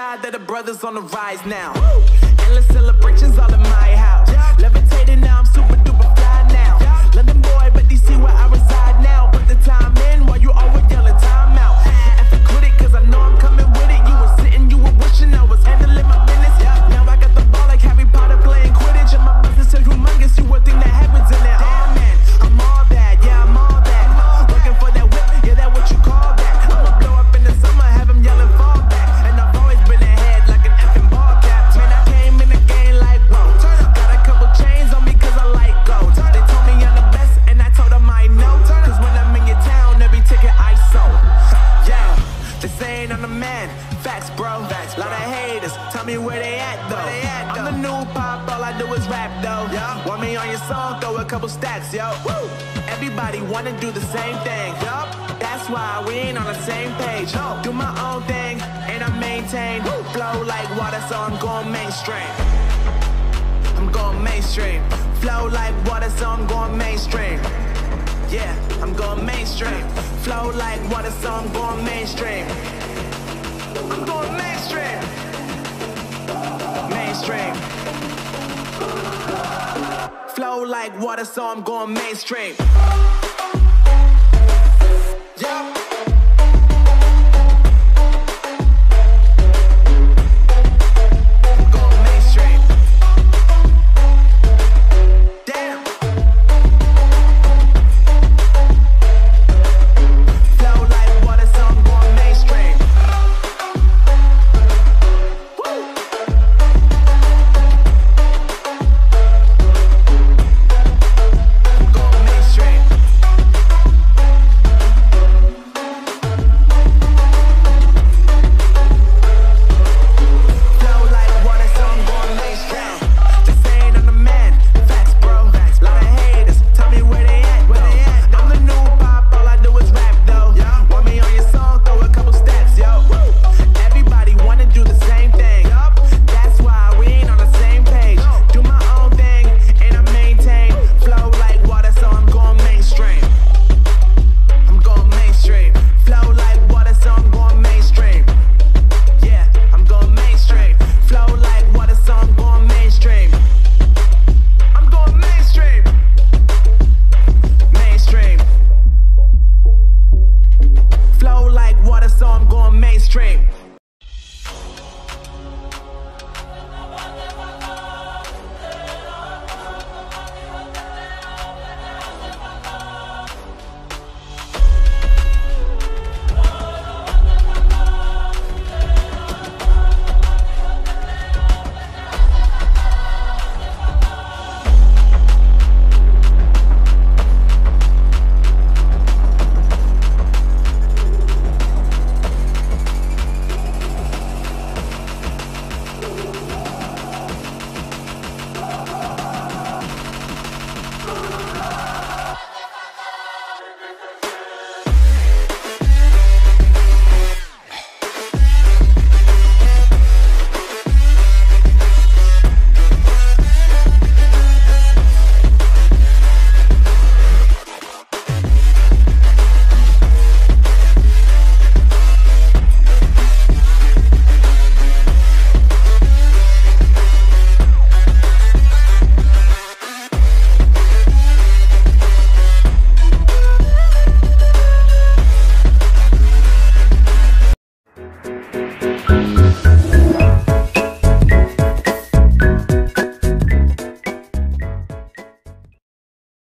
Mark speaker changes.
Speaker 1: God that the brothers on the rise now. Endless celebrations all in my house. Levitating now, I'm super duper fly now. London boy, but DC where I reside now. Put the time in while you always yelling time out. And for quit it, cause I know I'm coming with it. You were sitting, you were wishing I was handling my business. Now I got the ball like Harry Potter playing Quidditch. And my business so humongous, you would think that happens in there. Oh man, I'm all that, yeah, I'm all that. Looking for that whip, yeah, that what you call that. I'ma blow up in the summer, have him yelling fall back. And I've always been ahead like an effing ball cap. Man, I came in the game like, whoa. Got a couple chains on me cause I like gold. They told me I'm the best and I told them I know. Cause when I'm in your town, every ticket I sold. Yeah, they saying I'm the man. Facts, bro. Lot of haters, tell me where they at though. I'm the new pop, all I do is rap though. Want me on your song, throw a couple stacks, yo. Woo! Everybody wanna do the same thing. That's why we ain't on the same page. Do my own thing, and I maintain. Flow like water, so I'm going mainstream. I'm going mainstream. Flow like water, so I'm going mainstream. Yeah, I'm going mainstream. Flow like water, so I'm going mainstream. I'm going mainstream. Mainstream. Flow like water, so I'm going mainstream.